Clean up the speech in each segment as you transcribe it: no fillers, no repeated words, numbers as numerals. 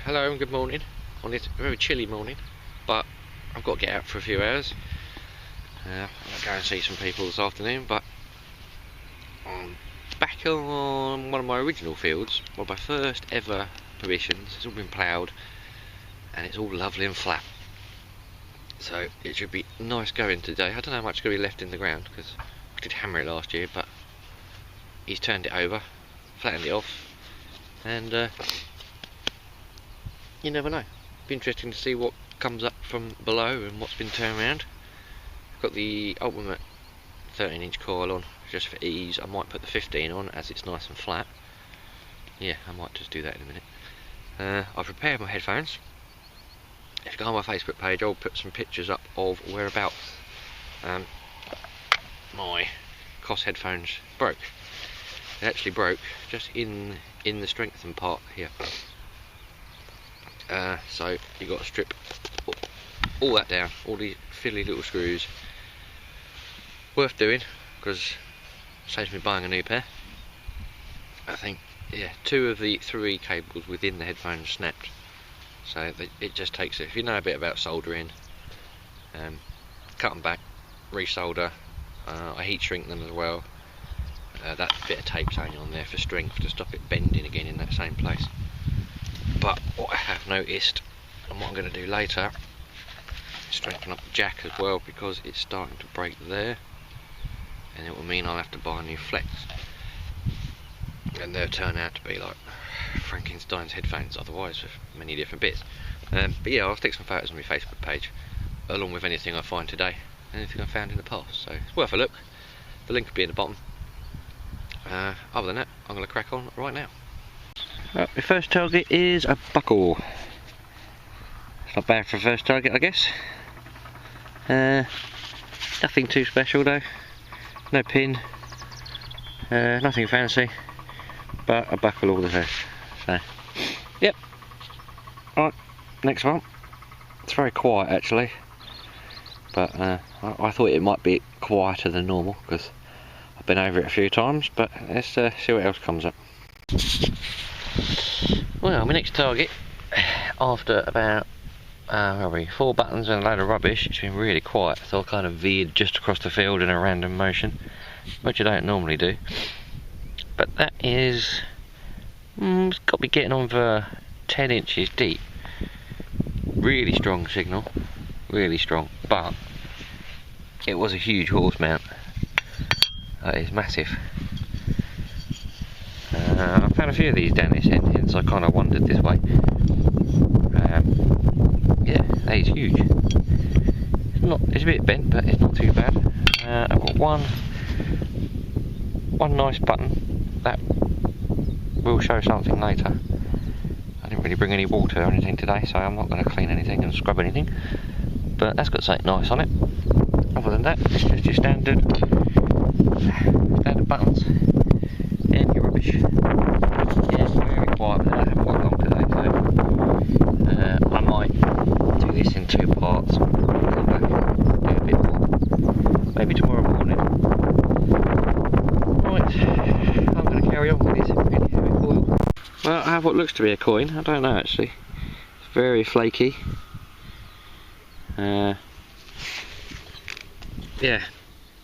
Hello and good morning on this very chilly morning, but I've got to get out for a few hours. I'm going to go and see some people this afternoon, but I'm back on one of my original fields, one of my first ever permissions. It's all been ploughed and it's all lovely and flat, so it should be nice going today. I don't know how much is going to be left in the ground because I did hammer it last year, but he's turned it over, flattened it off, and you never know. Be interesting to see what comes up from below and what's been turned around. I've got the ultimate 13-inch coil on just for ease. I might put the 15 on as it's nice and flat. Yeah, I might just do that in a minute. I've repaired my headphones. If you go on my Facebook page, I'll put some pictures up of whereabouts my COS headphones broke. They actually broke just in the strengthen part here. So you've got to strip all that down, all these fiddly little screws. Worth doing because it saves me buying a new pair. I think, yeah, 2 of the 3 cables within the headphones snapped. So it just takes it. If you know a bit about soldering, cut them back, resolder. I heat shrink them as well. That bit of tape's only on there for strength to stop it bending again in that same place. But what I have noticed, and what I'm going to do later, is strengthen up the jack as well, because it's starting to break there, and it will mean I'll have to buy a new flex, and they'll turn out to be like Frankenstein's headphones otherwise, with many different bits. But yeah, I'll stick some photos on my Facebook page, along with anything I find today, anything I found in the past, so it's worth a look. The link will be in the bottom. Other than that, I'm going to crack on right now. Right, my first target is a buckle. It's not bad for a first target, I guess. Nothing too special though. No pin. Nothing fancy. But a buckle all the same. So, yep. Right, next one. It's very quiet actually. But I thought it might be quieter than normal because I've been over it a few times. But let's see what else comes up. Well, my next target, after about 4 buttons and a load of rubbish, it's been really quiet, so I kind of veered just across the field in a random motion, which I don't normally do. But that is, it's got to be getting on for 10 inches deep. Really strong signal, really strong, but it was a huge horse mount. That is massive. I found a few of these down this end, hence I kind of wandered this way. Yeah, that is huge. It's a bit bent, but it's not too bad. I've got one nice button that will show something later. I didn't really bring any water or anything today, so I'm not going to clean anything and scrub anything. But that's got something nice on it. Other than that, it's just your standard buttons. And your rubbish. Yeah, it's very quiet, but I haven't got long today, so I might do this in 2 parts. Come back and do a bit more. Maybe tomorrow morning. Right, I'm going to carry on with this really heavy coil. Well, I have what looks to be a coin. I don't know actually. It's very flaky. Yeah,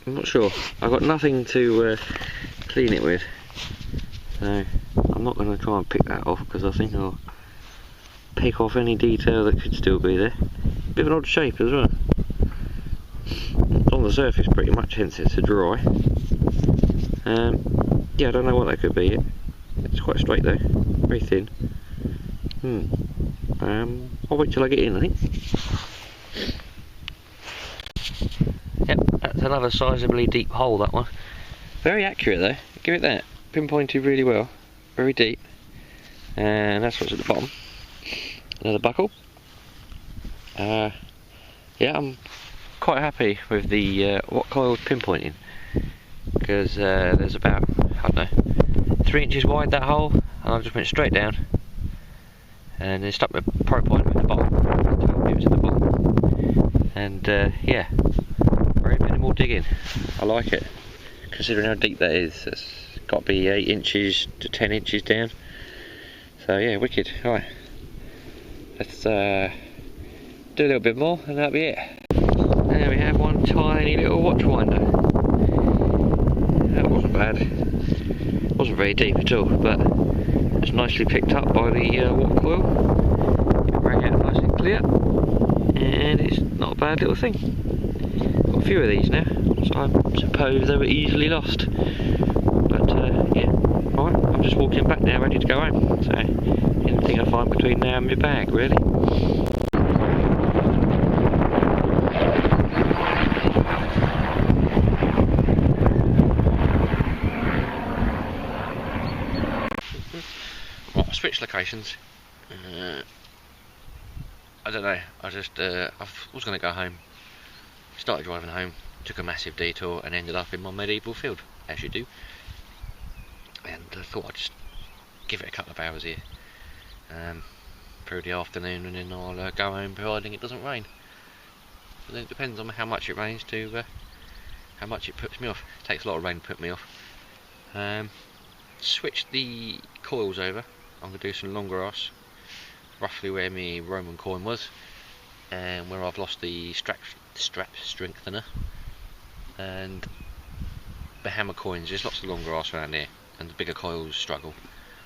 I'm not sure. I've got nothing to clean it with. So I'm not going to try and pick that off because I think I'll pick off any detail that could still be there. Bit of an odd shape as well. On the surface pretty much, hence it's a dry. Yeah, I don't know what that could be. It's quite straight though, very thin. I'll wait till I get in, I think. Yep, that's another sizably deep hole, that one. Very accurate though, give it that. Pinpointed really well, very deep, and that's what's at the bottom. Another buckle. Yeah, I'm quite happy with the what coil's pinpointing, because there's about, I don't know, 3 inches wide that hole, and I just went straight down and then stuck my probe point at the bottom, 12 newtons at the bottom, and yeah, very minimal digging. I like it, considering how deep that is. It's got to be 8 inches to 10 inches down. So yeah, wicked. Right, let's do a little bit more and that'll be it. There we have one tiny little watch winder. That wasn't bad. Wasn't very deep at all, but it's nicely picked up by the water coil. It rang out nice and clear, and it's not a bad little thing. Got a few of these now, so I suppose they were easily lost. But yeah, right, I'm just walking back now, ready to go home. So anything I find between now and my bag, really. Right, I switched locations. I don't know, I was going to go home, started driving home, took a massive detour and ended up in my medieval field, as you do. And I thought I'd just give it a couple of hours here through the afternoon, and then I'll go home providing it doesn't rain. And then it depends on how much it rains to how much it puts me off. It takes a lot of rain to put me off. Switched the coils over. I'm going to do some long grass, roughly where my Roman coin was, and where I've lost the strap strengthener and the hammer coins. There's lots of long grass around here, and the bigger coils struggle.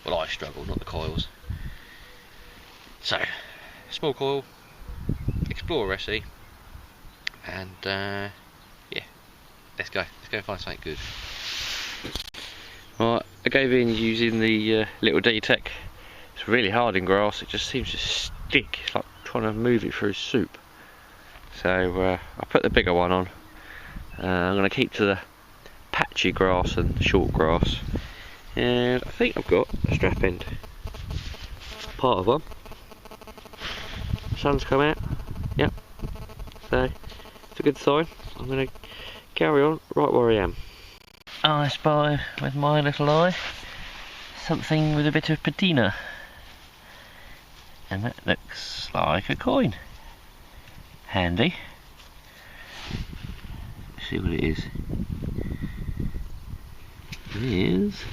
Well, I struggle, not the coils. So, small coil, Explorer SE, and yeah, let's go find something good. Right, I gave in using the little D-Tech. It's really hard in grass, it just seems to stick. It's like trying to move it through soup. So I put the bigger one on. I'm going to keep to the patchy grass and short grass. And I think I've got a strap end. Part of one. Sun's come out. Yep. So it's a good sign. I'm going to carry on right where I am. I spy with my little eye something with a bit of patina, and that looks like a coin. Handy. Let's see what it is. It is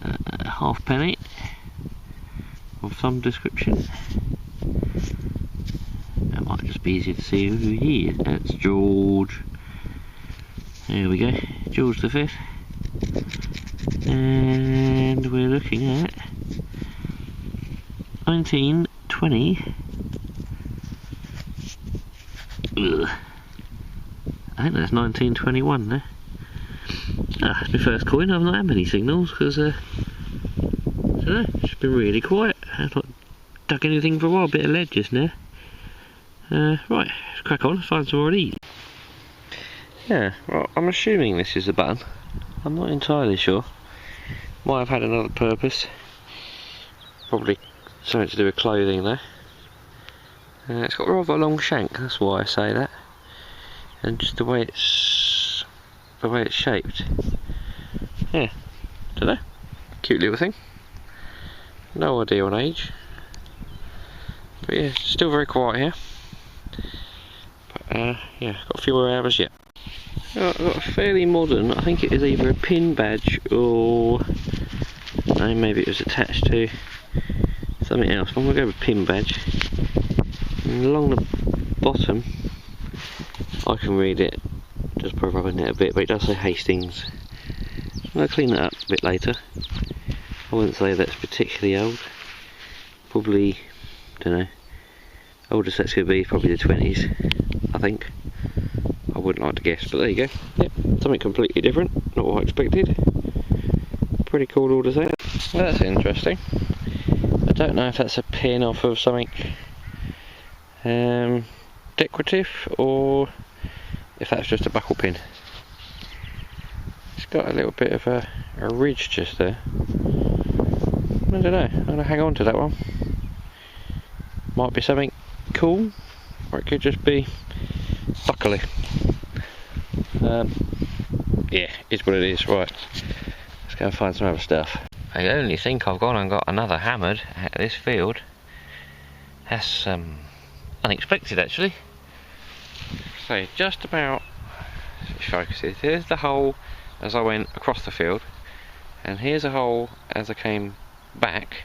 a halfpenny of some description. It might just be easier to see who he is. That's George. There we go, George V. And we're looking at 1920. Ugh. I think that's 1921 there. Ah, it's my first coin. I've not had many signals because I don't know, it's been really quiet. I've not dug anything for a while. A bit of lead just now. Right, let's crack on, find some more of these. Yeah, well, I'm assuming this is a button. I'm not entirely sure. Might have had another purpose. Probably something to do with clothing though. It's got rather a long shank, that's why I say that. And just the way it's shaped. Yeah, don't know. Cute little thing. No idea on age. But yeah, still very quiet here. But yeah, got a few more hours yet. I've got a fairly modern, I think it is either a pin badge or no, maybe it was attached to something else. I'm going to go with pin badge. And along the bottom, I can read it just by rubbing it a bit, but it does say Hastings. I'm going to clean that up a bit later. I wouldn't say that's particularly old. Probably, don't know, oldest that's going to be probably the 20s, I think. I wouldn't like to guess, but there you go. Yep, something completely different, not what I expected. Pretty cool all to say. Well, that's interesting. I don't know if that's a pin off of something decorative or if that's just a buckle pin. It's got a little bit of a ridge just there. I don't know, I'm going to hang on to that one. Might be something cool, or it could just be buckly. Yeah, it's what it is. Right, let's go and find some other stuff. I only think I've gone and got another hammered at this field. That's unexpected actually. So just about, focus it, here's the hole as I went across the field, and here's a hole as I came back,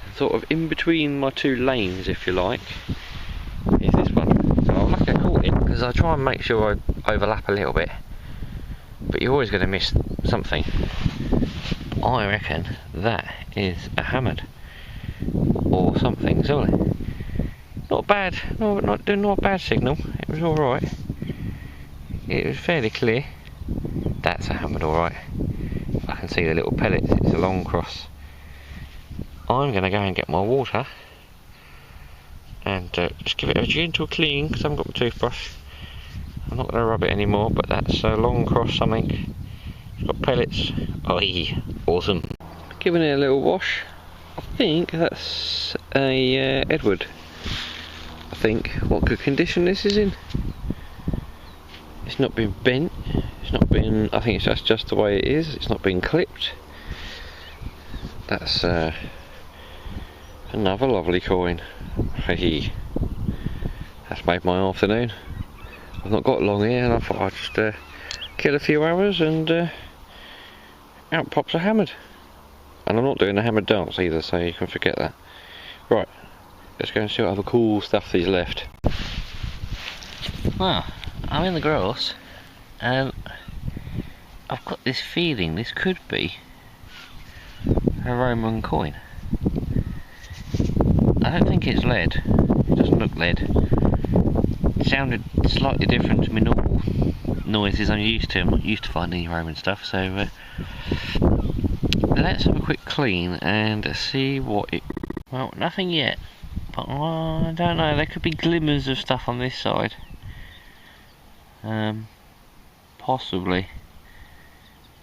and sort of in between my two lanes, if you like, is this one. So I'm lucky I caught it, because I try and make sure I overlap a little bit, but you're always going to miss something. I reckon that is a hammered or something similar. Not bad, not a bad signal. It was all right. It was fairly clear. That's a hammered, all right. I can see the little pellets. It's a long cross. I'm going to go and get my water and just give it a gentle clean, because I haven't got my toothbrush. I'm not going to rub it anymore, but that's a long cross something. It's got pellets. Oi, awesome. Giving it a little wash. I think that's a Edward. I think. What good condition this is in. It's not been bent. It's not been. I think it's just the way it is. It's not been clipped. That's another lovely coin. Hey, that's made my afternoon. I've not got long here, and I thought I'd just kill a few hours and out pops a hammered. And I'm not doing a hammered dance either, so you can forget that. Right, let's go and see what other cool stuff there's left. Well, I'm in the grass and I've got this feeling this could be a Roman coin. I don't think it's lead. It doesn't look lead. It sounded slightly different to my normal noises I'm used to. I'm not used to finding Roman stuff, so let's have a quick clean and see what it... Well, nothing yet, but I don't know, there could be glimmers of stuff on this side. Possibly.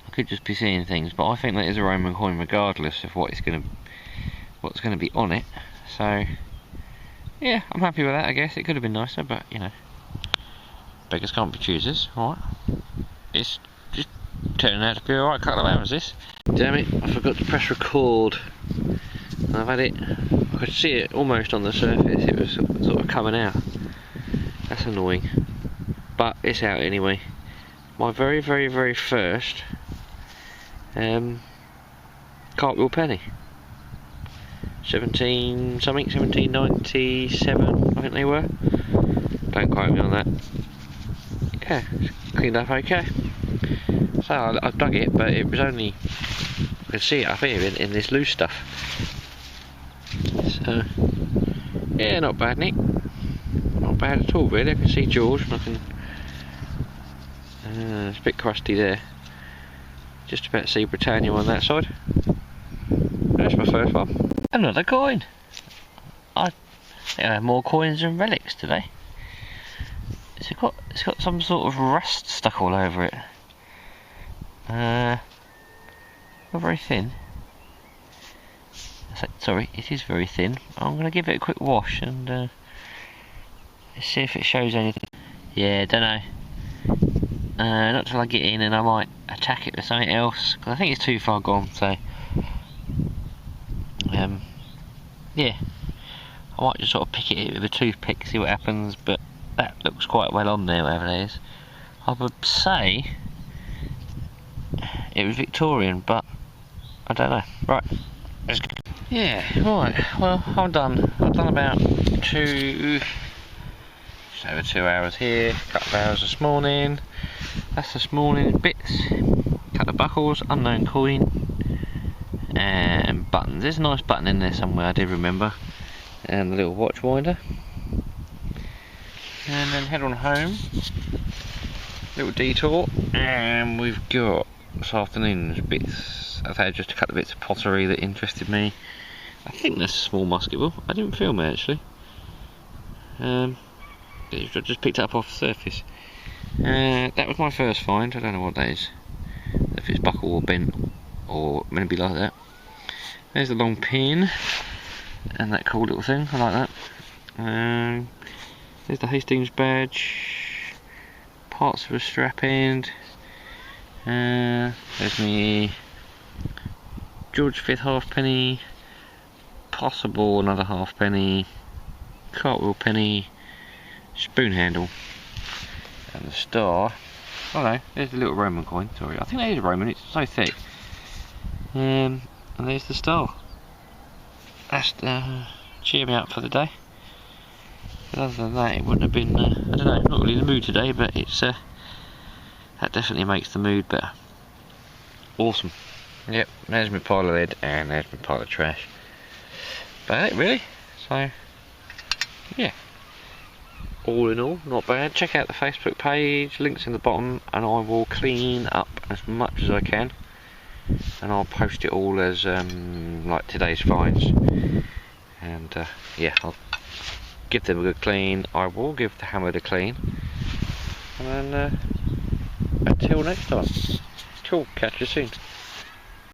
I could just be seeing things, but I think that is a Roman coin regardless of what's going to be on it. So yeah, I'm happy with that. I guess it could have been nicer, but you know, beggars can't be choosers. Alright, it's just turning out to be alright couple of hours this. Damn it, I forgot to press record. I've had it, I could see it almost on the surface. It was sort of coming out. That's annoying, but it's out anyway. My very first cartwheel penny. 1797 I think they were. Don't quote me on that. Yeah, cleaned up okay. So I dug it, but it was only, I could see it up here in this loose stuff. So yeah, not bad, Nick. Not bad at all really. I can see George and I can it's a bit crusty there. Just about to see Britannia on that side. That's my first one. Another coin. I think I have more coins than relics today. It's got some sort of rust stuck all over it. Not very thin. Sorry, it is very thin. I'm going to give it a quick wash and see if it shows anything. Yeah, don't know. Not till I get in and I might attack it with something else, because I think it's too far gone, so yeah, I might just sort of pick it with a toothpick, see what happens, but that looks quite well on there, whatever it is. I would say it was Victorian, but I don't know. Right, let's go. Yeah, right, well, I'm done. I've done about just over 2 hours here, a couple of hours this morning. That's this morning's bits. Couple of buckles, unknown coin, and buttons. There's a nice button in there somewhere, I did remember, and a little watch winder. And then head on home, little detour, and we've got this afternoon's bits. I've had just a couple of bits of pottery that interested me. I think that's a small musket ball. I didn't film it actually. I just picked it up off the surface. That was my first find. I don't know what that is, if it's buckle or bent or maybe like that. There's a long pin and that cool little thing, I like that. There's the Hastings badge, parts of a strap end. There's me George V halfpenny, possible another halfpenny, cartwheel penny, spoon handle, and the star. Oh no, there's a little Roman coin, sorry, I think that is a Roman, it's so thick. And there's the star. that's cheer me up for the day. But other than that, it wouldn't have been, I don't know, not really in the mood today, but it's that definitely makes the mood better. Awesome. Yep, there's my pile of lead and there's my pile of trash. About it really. So yeah, all in all, not bad. Check out the Facebook page, links in the bottom, and I will clean up as much as I can, and I'll post it all as like today's finds. And yeah, I'll give them a good clean. I will give the hammer a clean, and then until next time, cool, catch you soon.